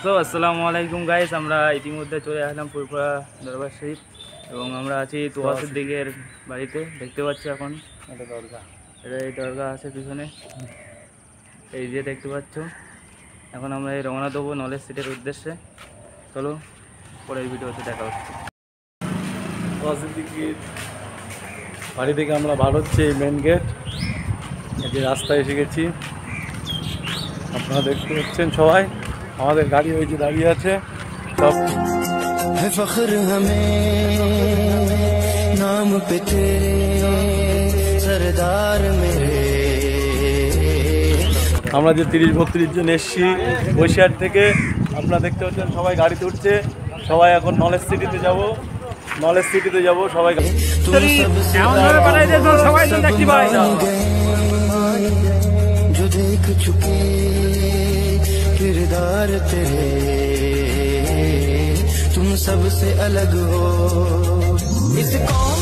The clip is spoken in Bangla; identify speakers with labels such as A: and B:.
A: তো আসসালামু আলাইকুম গাইস, আমরা ইতিমধ্যে চলে আসলাম ফুরফুরা দরবার শরীফ এবং আমরা আছি তোয়াসের দিকের বাড়িতে। দেখতে পাচ্ছ এখন এটা দরগা, এই দরগা আছে পিছনে, এই যে দেখতে পাচ্ছ। এখন আমরা এই রওনা দেবো নলেজ সিটির উদ্দেশ্যে। চলো পরের ভিডিওতে দেখা হচ্ছে।
B: তোয়াসের দিকের বাড়ি থেকে আমরা বার হচ্ছে এই মেন গেট, এই যে রাস্তায় এসে গেছি। আপনারা দেখতে পাচ্ছেন সবাই, আমাদের গাড়ি ওই যে দাঁড়িয়ে আছে সব। ফখর হমে নাম পে তেরে সরদার মেরে। আমরা যে 30-32 জন এসছি বৈশাখ থেকে, আপনারা দেখতে পাচ্ছেন সবাই গাড়িতে উঠছে। সবাই এখন নলেজ সিটিতে যাব, নলেজ সিটিতে যাব সবাই। जो देख चुके किरदार तेरे, तुम सबसे अलग हो इस कौम